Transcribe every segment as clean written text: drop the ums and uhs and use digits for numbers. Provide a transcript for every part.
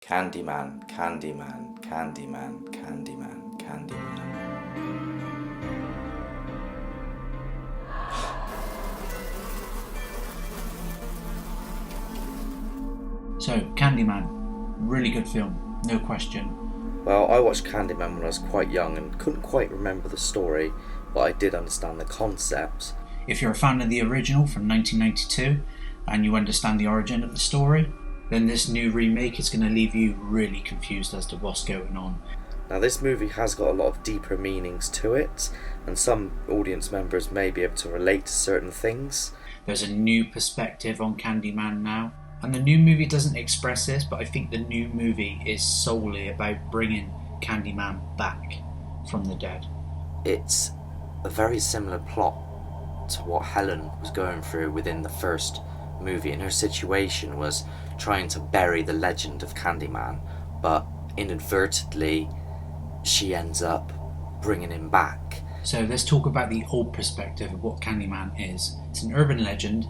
Candyman, Candyman, Candyman, Candyman, Candyman. So, Candyman, really good film, no question. Well, I watched Candyman when I was quite young and couldn't quite remember the story, but I did understand the concept. If you're a fan of the original from 1992 and you understand the origin of the story, then this new remake is going to leave you really confused as to what's going on. Now, this movie has got a lot of deeper meanings to it, and some audience members may be able to relate to certain things. There's a new perspective on Candyman now, and the new movie doesn't express this, but I think the new movie is solely about bringing Candyman back from the dead. It's a very similar plot to what Helen was going through within the first movie, and her situation was trying to bury the legend of Candyman, but inadvertently she ends up bringing him back. So let's talk about the old perspective of what Candyman is. It's an urban legend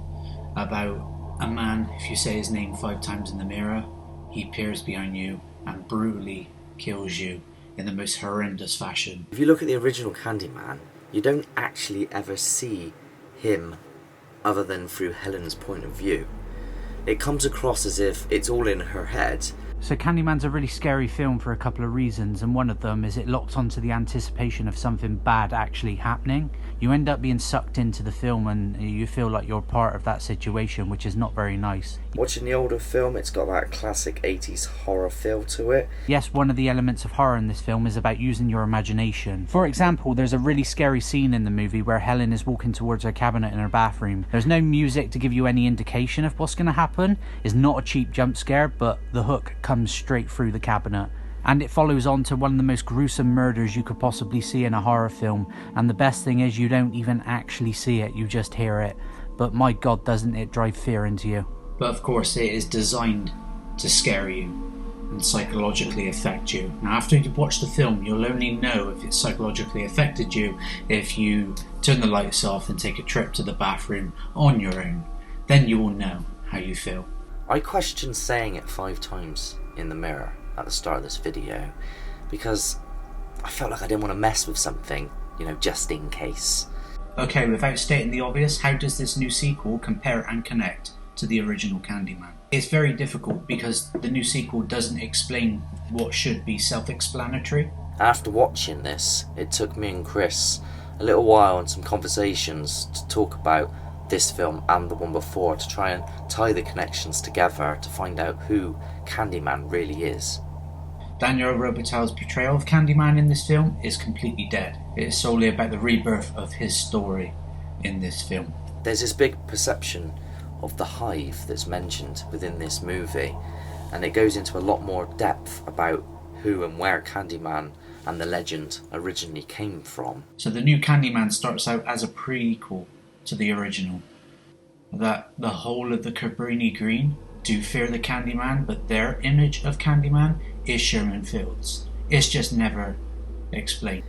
about a man, if you say his name 5 times in the mirror, he appears behind you and brutally kills you in the most horrendous fashion. If you look at the original Candyman, you don't actually ever see him other than through Helen's point of view. It comes across as if it's all in her head. So Candyman's a really scary film for a couple of reasons, and one of them is it locks onto the anticipation of something bad actually happening. You end up being sucked into the film and you feel like you're part of that situation, which is not very nice. Watching the older film, it's got that classic 80s horror feel to it. Yes, one of the elements of horror in this film is about using your imagination. For example, there's a really scary scene in the movie where Helen is walking towards her cabinet in her bathroom. There's no music to give you any indication of what's going to happen. It's not a cheap jump scare, but the hook comes straight through the cabinet. And it follows on to one of the most gruesome murders you could possibly see in a horror film. And the best thing is you don't even actually see it, you just hear it. But my God, doesn't it drive fear into you? But of course it is designed to scare you and psychologically affect you. Now after you've watched the film, you'll only know if it psychologically affected you if you turn the lights off and take a trip to the bathroom on your own. Then you will know how you feel. I questioned saying it 5 times in the mirror at the start of this video because I felt like I didn't want to mess with something, just in case. Okay, without stating the obvious, how does this new sequel compare and connect to the original Candyman? It's very difficult because the new sequel doesn't explain what should be self-explanatory. After watching this, it took me and Chris a little while and some conversations to talk about this film and the one before to try and tie the connections together to find out who Candyman really is. Daniel Robitaille's portrayal of Candyman in this film is completely dead. It is solely about the rebirth of his story in this film. There's this big perception of the hive that's mentioned within this movie, and it goes into a lot more depth about who and where Candyman and the legend originally came from. So the new Candyman starts out as a prequel to the original. That the whole of the Cabrini Green do fear the Candyman, but their image of Candyman is Sherman Fields. It's just never explained.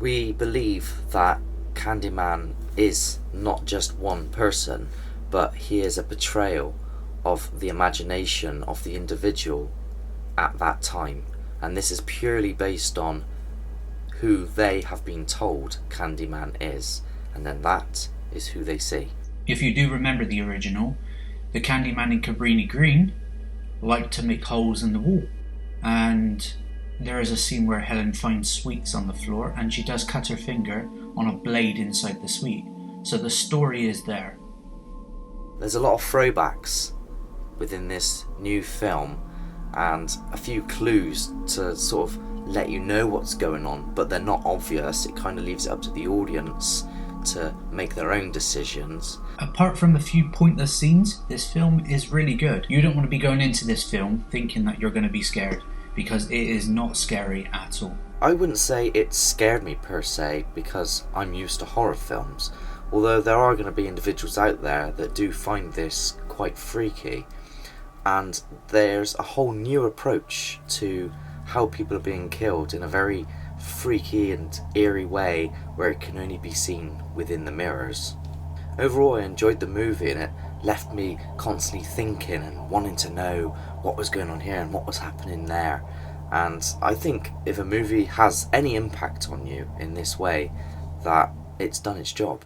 We believe that Candyman is not just one person, but he is a portrayal of the imagination of the individual at that time, and this is purely based on who they have been told Candyman is, and then that is who they see. If you do remember the original, the Candyman in Cabrini Green liked to make holes in the wall, and there is a scene where Helen finds sweets on the floor and she does cut her finger on a blade inside the sweet. So the story is there. There's a lot of throwbacks within this new film and a few clues to sort of let you know what's going on, but they're not obvious. It kind of leaves it up to the audience to make their own decisions. Apart from a few pointless scenes, this film is really good. You don't want to be going into this film thinking that you're going to be scared, because it is not scary at all. I wouldn't say it scared me per se, because I'm used to horror films, although there are going to be individuals out there that do find this quite freaky, and there's a whole new approach to how people are being killed in a very freaky and eerie way where it can only be seen within the mirrors. Overall, I enjoyed the movie and it left me constantly thinking and wanting to know what was going on here and what was happening there. And I think if a movie has any impact on you in this way, that it's done its job.